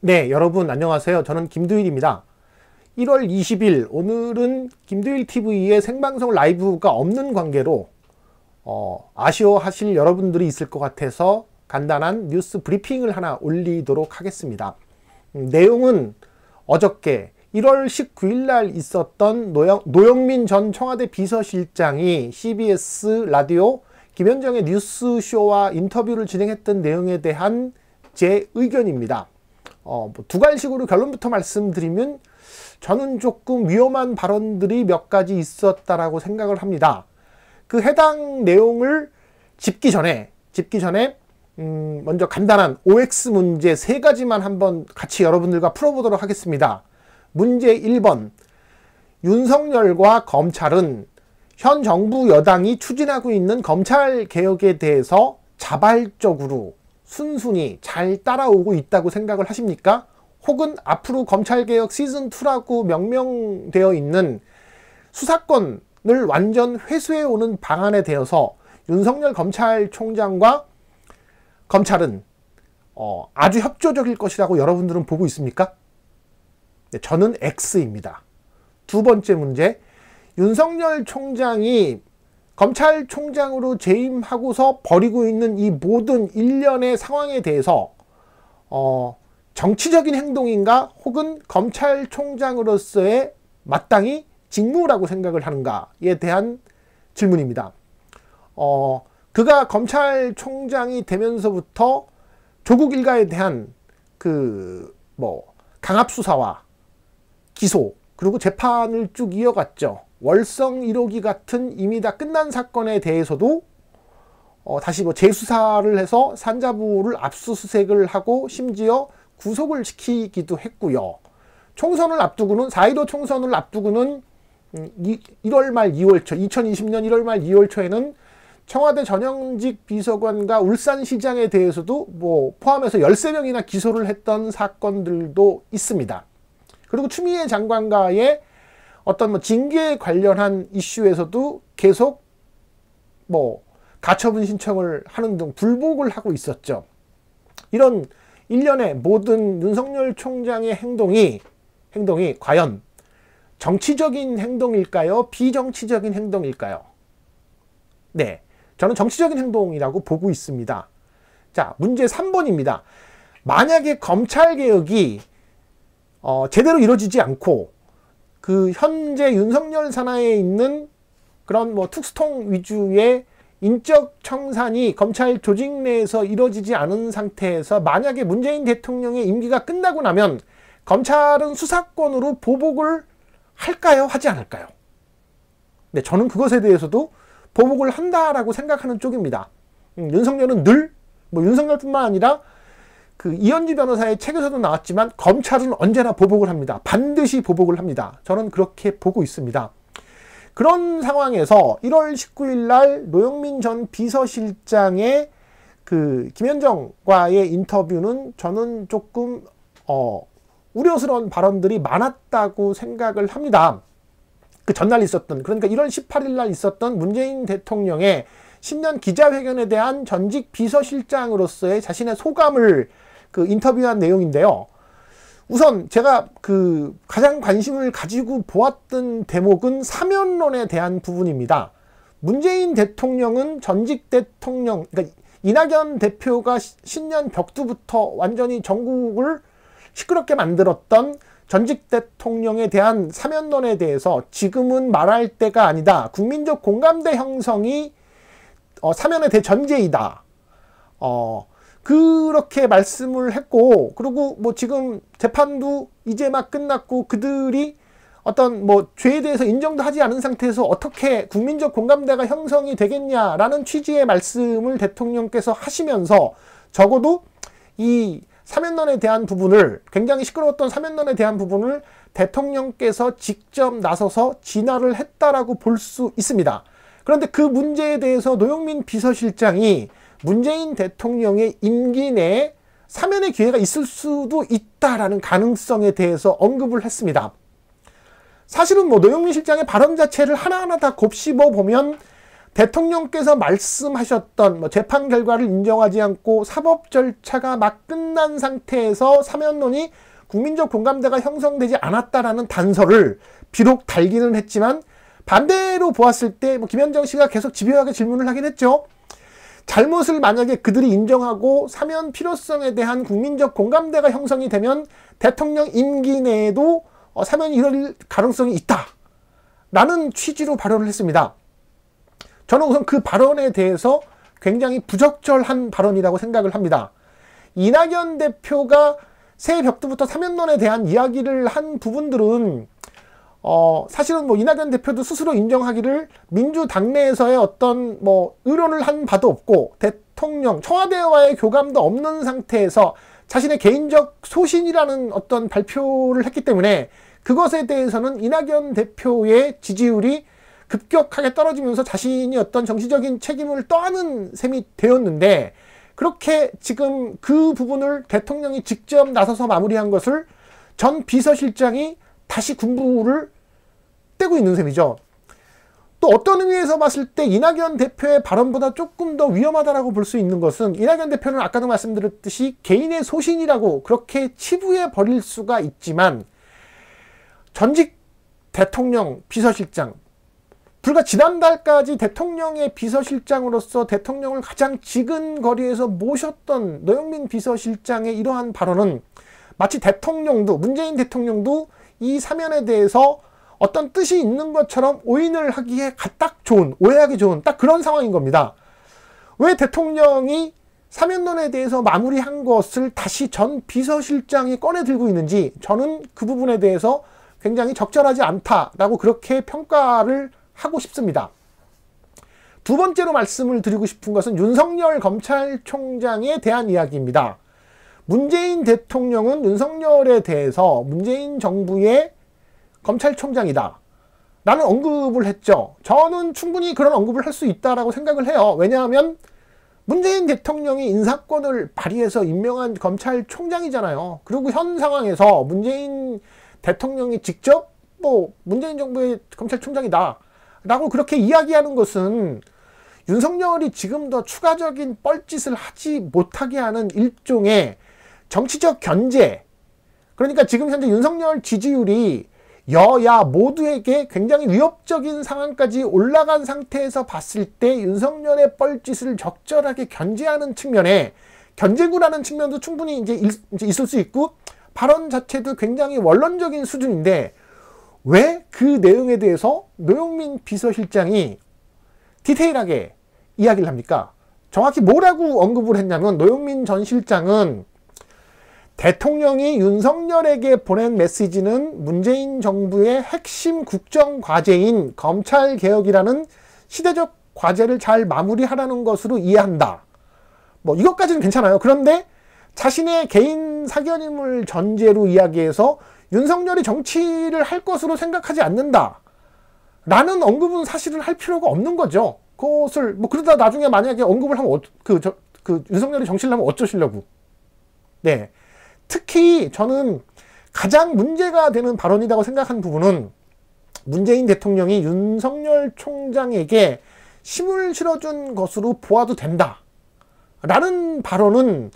네, 여러분 안녕하세요. 저는 김두일입니다. 1월 20일 오늘은 김두일 TV의 생방송 라이브가 없는 관계로 아쉬워하실 여러분들이 있을 것 같아서 간단한 뉴스 브리핑을 하나 올리도록 하겠습니다. 내용은 어저께 1월 19일 날 있었던 노영민 전 청와대 비서실장이 CBS 라디오 김현정의 뉴스쇼와 인터뷰를 진행했던 내용에 대한 제 의견입니다. 두 가지식으로 결론부터 말씀드리면 저는 조금 위험한 발언들이 몇 가지 있었다라고 생각을 합니다. 그 해당 내용을 짚기 전에 먼저 간단한 OX 문제 세 가지만 한번 같이 여러분들과 풀어보도록 하겠습니다. 문제 1번, 윤석열과 검찰은 현 정부 여당이 추진하고 있는 검찰 개혁에 대해서 자발적으로 순순히 잘 따라오고 있다고 생각을 하십니까? 혹은 앞으로 검찰개혁 시즌2라고 명명되어 있는 수사권을 완전 회수해오는 방안에 대해서 윤석열 검찰총장과 검찰은 아주 협조적일 것이라고 여러분들은 보고 있습니까? 네, 저는 X입니다. 두 번째 문제, 윤석열 총장이 검찰총장으로 재임하고서 벌이고 있는 이 모든 일련의 상황에 대해서 정치적인 행동인가 혹은 검찰총장으로서의 마땅히 직무라고 생각을 하는가에 대한 질문입니다. 그가 검찰총장이 되면서부터 조국 일가에 대한 강압수사와 기소 그리고 재판을 쭉 이어갔죠. 월성 1호기 같은 이미 다 끝난 사건에 대해서도 다시 재수사를 해서 산자부를 압수수색을 하고 심지어 구속을 시키기도 했고요. 총선을 앞두고는 4.15 총선을 앞두고는 1월 말 2월 초 2020년 1월 말 2월 초에는 청와대 전현직 비서관과 울산시장에 대해서도 포함해서 13명이나 기소를 했던 사건들도 있습니다. 그리고 추미애 장관과의 어떤 징계에 관련한 이슈에서도 계속 가처분 신청을 하는 등 불복을 하고 있었죠. 이런 일련의 모든 윤석열 총장의 행동이 과연 정치적인 행동일까요? 비정치적인 행동일까요? 네, 저는 정치적인 행동이라고 보고 있습니다. 자, 문제 3번입니다. 만약에 검찰개혁이 제대로 이루어지지 않고 그 현재 윤석열 산하에 있는 그런 특수통 위주의 인적 청산이 검찰 조직 내에서 이루어지지 않은 상태에서 만약에 문재인 대통령의 임기가 끝나고 나면 검찰은 수사권으로 보복을 할까요? 하지 않을까요? 네, 저는 그것에 대해서도 보복을 한다라고 생각하는 쪽입니다. 윤석열은 늘 윤석열뿐만 아니라 그 이현주 변호사의 책에서도 나왔지만 검찰은 언제나 보복을 합니다. 반드시 보복을 합니다. 저는 그렇게 보고 있습니다. 그런 상황에서 1월 19일 날 노영민 전 비서실장의 그 김현정과의 인터뷰는 저는 조금 우려스러운 발언들이 많았다고 생각을 합니다. 그 전날 있었던, 그러니까 1월 18일 날 있었던 문재인 대통령의 신년 기자회견에 대한 전직 비서실장으로서의 자신의 소감을 인터뷰한 내용인데요. 우선 제가 가장 관심을 가지고 보았던 대목은 사면론에 대한 부분입니다. 문재인 대통령은 전직 대통령, 그러니까 이낙연 대표가 신년 벽두부터 완전히 전국을 시끄럽게 만들었던 전직 대통령에 대한 사면론에 대해서 지금은 말할 때가 아니다. 국민적 공감대 형성이 사면의 대전제이다. 그렇게 말씀을 했고, 그리고 지금 재판도 이제 막 끝났고 그들이 어떤 죄에 대해서 인정도 하지 않은 상태에서 어떻게 국민적 공감대가 형성이 되겠냐라는 취지의 말씀을 대통령께서 하시면서 적어도 이 사면론에 대한 부분을, 굉장히 시끄러웠던 사면론에 대한 부분을 대통령께서 직접 나서서 진화를 했다라고 볼 수 있습니다. 그런데 그 문제에 대해서 노영민 비서실장이 문재인 대통령의 임기 내에 사면의 기회가 있을 수도 있다라는 가능성에 대해서 언급을 했습니다. 사실은 노영민 실장의 발언 자체를 하나하나 다 곱씹어 보면 대통령께서 말씀하셨던 뭐 재판 결과를 인정하지 않고 사법 절차가 막 끝난 상태에서 사면론이 국민적 공감대가 형성되지 않았다라는 단서를 비록 달기는 했지만, 반대로 보았을 때 뭐 김현정 씨가 계속 집요하게 질문을 하긴 했죠. 잘못을 만약에 그들이 인정하고 사면 필요성에 대한 국민적 공감대가 형성이 되면 대통령 임기 내에도 사면이 이룰 가능성이 있다 라는 취지로 발언을 했습니다. 저는 우선 그 발언에 대해서 굉장히 부적절한 발언이라고 생각을 합니다. 이낙연 대표가 새해 벽두부터 사면론에 대한 이야기를 한 부분들은 사실은 뭐 이낙연 대표도 스스로 인정하기를 민주당내에서의 어떤 뭐 의논을 한 바도 없고 대통령 청와대와의 교감도 없는 상태에서 자신의 개인적 소신이라는 어떤 발표를 했기 때문에 그것에 대해서는 이낙연 대표의 지지율이 급격하게 떨어지면서 자신이 어떤 정치적인 책임을 떠안은 셈이 되었는데, 그렇게 지금 그 부분을 대통령이 직접 나서서 마무리한 것을 전 비서실장이 다시 군부를 떼고 있는 셈이죠. 또 어떤 의미에서 봤을 때 이낙연 대표의 발언보다 조금 더 위험하다라고 볼 수 있는 것은, 이낙연 대표는 아까도 말씀드렸듯이 개인의 소신이라고 그렇게 치부해 버릴 수가 있지만, 전직 대통령 비서실장, 불과 지난달까지 대통령의 비서실장으로서 대통령을 가장 지근거리에서 모셨던 노영민 비서실장의 이러한 발언은 마치 대통령도, 문재인 대통령도 이 사면에 대해서 어떤 뜻이 있는 것처럼 오인을 하기에 딱 좋은, 오해하기 좋은 딱 그런 상황인 겁니다. 왜 대통령이 사면론에 대해서 마무리한 것을 다시 전 비서실장이 꺼내 들고 있는지, 저는 그 부분에 대해서 굉장히 적절하지 않다라고 그렇게 평가를 하고 싶습니다. 두 번째로 말씀을 드리고 싶은 것은 윤석열 검찰총장에 대한 이야기입니다. 문재인 대통령은 윤석열에 대해서 문재인 정부의 검찰총장이다 라는 언급을 했죠. 저는 충분히 그런 언급을 할 수 있다라고 생각을 해요. 왜냐하면 문재인 대통령이 인사권을 발휘해서 임명한 검찰총장이잖아요. 그리고 현 상황에서 문재인 대통령이 직접 뭐 문재인 정부의 검찰총장이다 라고 그렇게 이야기하는 것은 윤석열이 지금 더 추가적인 뻘짓을 하지 못하게 하는 일종의 정치적 견제, 그러니까 지금 현재 윤석열 지지율이 여야 모두에게 굉장히 위협적인 상황까지 올라간 상태에서 봤을 때 윤석열의 뻘짓을 적절하게 견제하는 측면에, 견제구라는 측면도 충분히 이제 있을 수 있고, 발언 자체도 굉장히 원론적인 수준인데 왜 그 내용에 대해서 노영민 비서실장이 디테일하게 이야기를 합니까? 정확히 뭐라고 언급을 했냐면, 노영민 전 실장은 대통령이 윤석열에게 보낸 메시지는 문재인 정부의 핵심 국정과제인 검찰개혁이라는 시대적 과제를 잘 마무리하라는 것으로 이해한다. 뭐 이것까지는 괜찮아요. 그런데 자신의 개인 사견임을 전제로 이야기해서 윤석열이 정치를 할 것으로 생각하지 않는다 라는 언급은 사실은 할 필요가 없는 거죠. 그것을 뭐 그러다 나중에 만약에 언급을 하면 윤석열이 정치를 하면 어쩌시려고. 네. 특히 저는 가장 문제가 되는 발언이라고 생각한 부분은, 문재인 대통령이 윤석열 총장에게 힘을 실어준 것으로 보아도 된다 라는 발언은,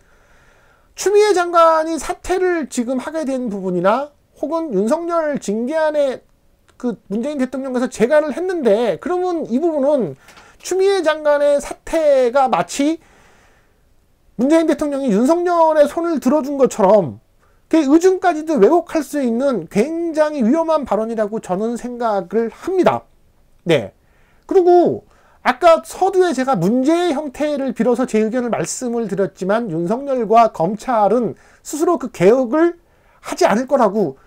추미애 장관이 사퇴를 지금 하게 된 부분이나 혹은 윤석열 징계안에 그 문재인 대통령께서 재가를 했는데, 그러면 이 부분은 추미애 장관의 사퇴가 마치 문재인 대통령이 윤석열의 손을 들어준 것처럼 그 의중까지도 왜곡할 수 있는 굉장히 위험한 발언이라고 저는 생각을 합니다. 네. 그리고 아까 서두에 제가 문제의 형태를 빌어서 제 의견을 말씀을 드렸지만, 윤석열과 검찰은 스스로 그 개혁을 하지 않을 거라고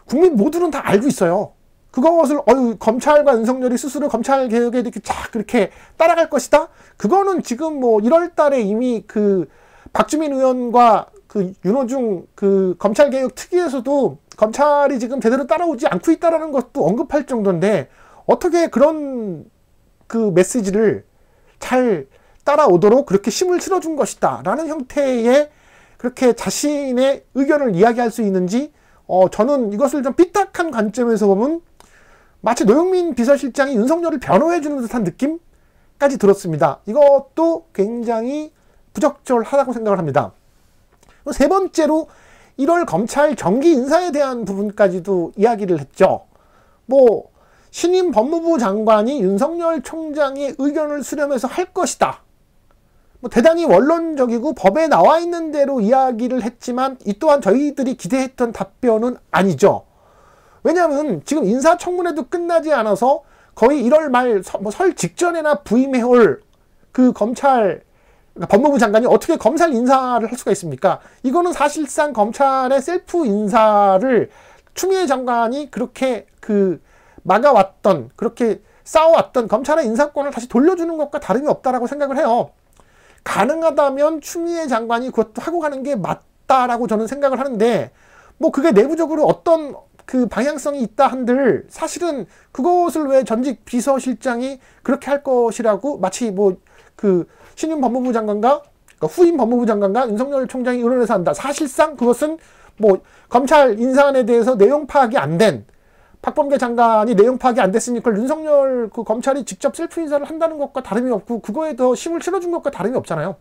국민 모두는 다 알고 있어요. 그것을 검찰과 윤석열이 스스로 검찰 개혁에 이렇게 쫙 그렇게 따라갈 것이다. 그거는 지금 뭐 1월 달에 이미 그 박주민 의원과 그 윤호중 그 검찰 개혁 특위에서도 검찰이 지금 제대로 따라오지 않고 있다라는 것도 언급할 정도인데, 어떻게 그런 그 메시지를 잘 따라오도록 그렇게 힘을 실어준 것이다 라는 형태의 그렇게 자신의 의견을 이야기할 수 있는지, 저는 이것을 좀 삐딱한 관점에서 보면 마치 노영민 비서실장이 윤석열을 변호해 주는 듯한 느낌? 얘기까지 들었습니다. 이것도 굉장히 부적절하다고 생각을 합니다. 세 번째로 1월 검찰 정기 인사에 대한 부분까지도 이야기를 했죠. 뭐 신임 법무부 장관이 윤석열 총장의 의견을 수렴해서 할 것이다. 뭐 대단히 원론적이고 법에 나와 있는 대로 이야기를 했지만 이 또한 저희들이 기대했던 답변은 아니죠. 왜냐하면 지금 인사청문회도 끝나지 않아서 거의 1월 말 설 직전에나 부임해올 그 검찰 그러니까 법무부 장관이 어떻게 검찰 인사를 할 수가 있습니까? 이거는 사실상 검찰의 셀프 인사를 추미애 장관이 그렇게 막아왔던, 그렇게 싸워왔던 검찰의 인사권을 다시 돌려주는 것과 다름이 없다라고 생각을 해요. 가능하다면 추미애 장관이 그것도 하고 가는 게 맞다라고 저는 생각을 하는데, 뭐 그게 내부적으로 어떤 그 방향성이 있다 한들 사실은 그것을 왜 전직 비서실장이 그렇게 할 것이라고 마치 뭐 신임 법무부 장관과 후임 법무부 장관과 윤석열 총장이 의논해서 한다. 사실상 그것은 뭐 검찰 인사안에 대해서 내용 파악이 안 된 박범계 장관이 내용 파악이 안 됐으니까 윤석열 검찰이 직접 셀프 인사를 한다는 것과 다름이 없고 그거에 더 힘을 실어준 것과 다름이 없잖아요.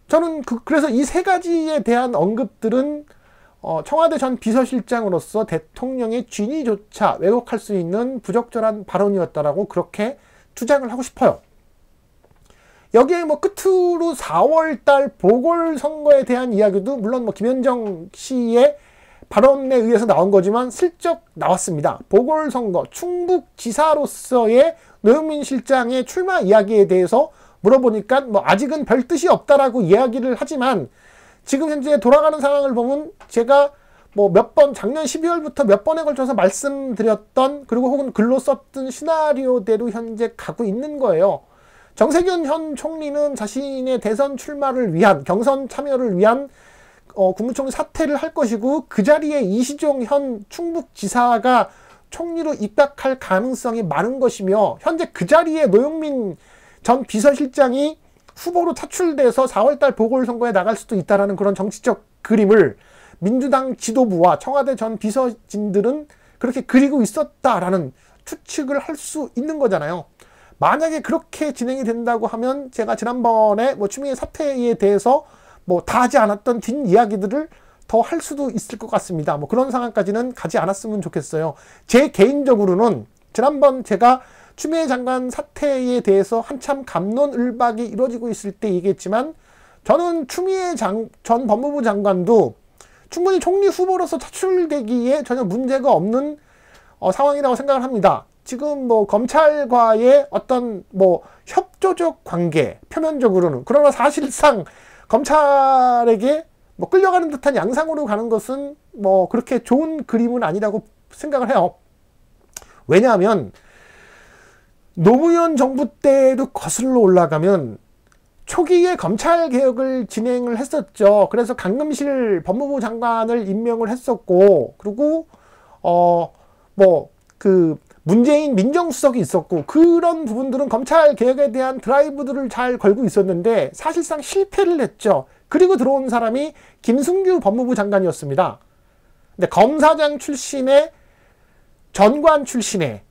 저는 그래서 이 세 가지에 대한 언급들은 청와대 전 비서실장으로서 대통령의 진위조차 왜곡할 수 있는 부적절한 발언이었다라고 그렇게 주장을 하고 싶어요. 여기에 뭐 끝으로 4월달 보궐선거에 대한 이야기도 물론 뭐 김현정 씨의 발언에 의해서 나온 거지만 슬쩍 나왔습니다. 보궐선거 충북지사로서의 노영민 실장의 출마 이야기에 대해서 물어보니까 뭐 아직은 별 뜻이 없다라고 이야기를 하지만 지금 현재 돌아가는 상황을 보면 제가 뭐 몇 번 작년 12월부터 몇 번에 걸쳐서 말씀드렸던 그리고 혹은 글로 썼던 시나리오대로 현재 가고 있는 거예요. 정세균 현 총리는 자신의 대선 출마를 위한 경선 참여를 위한 국무총리 사퇴를 할 것이고 그 자리에 이시종 현 충북지사가 총리로 입각할 가능성이 많은 것이며 현재 그 자리에 노영민 전 비서실장이 후보로 차출돼서 4월달 보궐선거에 나갈 수도 있다는 그런 정치적 그림을 민주당 지도부와 청와대 전 비서진들은 그렇게 그리고 있었다라는 추측을 할 수 있는 거잖아요. 만약에 그렇게 진행이 된다고 하면 제가 지난번에 뭐 추미애 사태에 대해서 뭐 다 하지 않았던 뒷이야기들을 더 할 수도 있을 것 같습니다. 뭐 그런 상황까지는 가지 않았으면 좋겠어요. 제 개인적으로는 지난번 제가 추미애 장관 사태에 대해서 한참 갑론을박이 이루어지고 있을 때 얘기했지만 저는 추미애 전 법무부 장관도 충분히 총리 후보로서 차출되기에 전혀 문제가 없는 상황이라고 생각을 합니다. 지금 뭐 검찰과의 어떤 뭐 협조적 관계 표면적으로는 그러나 사실상 검찰에게 뭐 끌려가는 듯한 양상으로 가는 것은 뭐 그렇게 좋은 그림은 아니라고 생각을 해요. 왜냐하면 노무현 정부 때도 거슬러 올라가면 초기에 검찰개혁을 진행을 했었죠. 그래서 강금실 법무부 장관을 임명을 했었고 그리고 문재인 민정수석이 있었고 그런 부분들은 검찰개혁에 대한 드라이브들을 잘 걸고 있었는데 사실상 실패를 했죠. 그리고 들어온 사람이 김승규 법무부 장관이었습니다. 근데 검사장 출신의 전관 출신의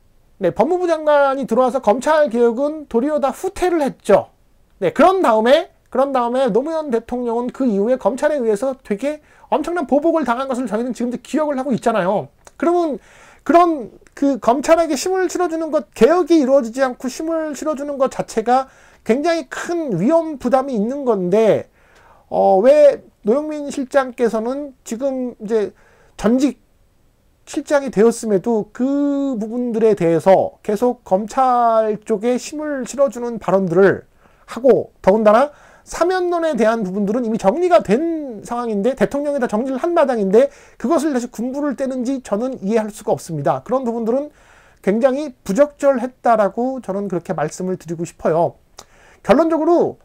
법무부 장관이 들어와서 검찰개혁은 도리어 다 후퇴를 했죠. 그런 다음에 노무현 대통령은 그 이후에 검찰에 의해서 되게 엄청난 보복을 당한 것을 저희는 지금도 기억을 하고 있잖아요. 그러면 그런 검찰에게 힘을 실어주는 것, 개혁이 이루어지지 않고 힘을 실어주는 것 자체가 굉장히 큰 위험 부담이 있는 건데, 왜 노영민 실장께서는 지금 이제 전직 실장이 되었음에도 그 부분들에 대해서 계속 검찰 쪽에 힘을 실어주는 발언들을 하고, 더군다나 사면론에 대한 부분들은 이미 정리가 된 상황인데 대통령이 다 정리를 한 마당인데 그것을 다시 군부를 떼는지 저는 이해할 수가 없습니다. 그런 부분들은 굉장히 부적절했다라고 저는 그렇게 말씀을 드리고 싶어요. 결론적으로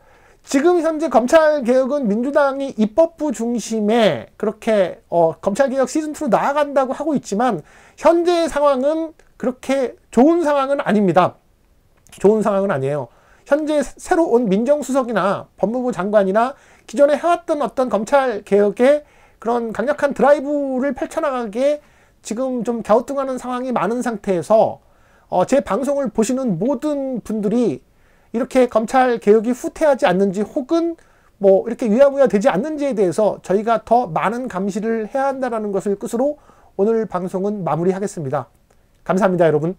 지금 현재 검찰개혁은 민주당이 입법부 중심에 그렇게 검찰개혁 시즌2로 나아간다고 하고 있지만 현재의 상황은 그렇게 좋은 상황은 아닙니다. 좋은 상황은 아니에요. 현재 새로 온 민정수석이나 법무부 장관이나 기존에 해왔던 어떤 검찰개혁의 그런 강력한 드라이브를 펼쳐나가기에 지금 좀 갸우뚱하는 상황이 많은 상태에서 제 방송을 보시는 모든 분들이 이렇게 검찰 개혁이 후퇴하지 않는지 혹은 뭐 이렇게 유야무야 되지 않는지에 대해서 저희가 더 많은 감시를 해야 한다는 것을 끝으로 오늘 방송은 마무리하겠습니다. 감사합니다, 여러분.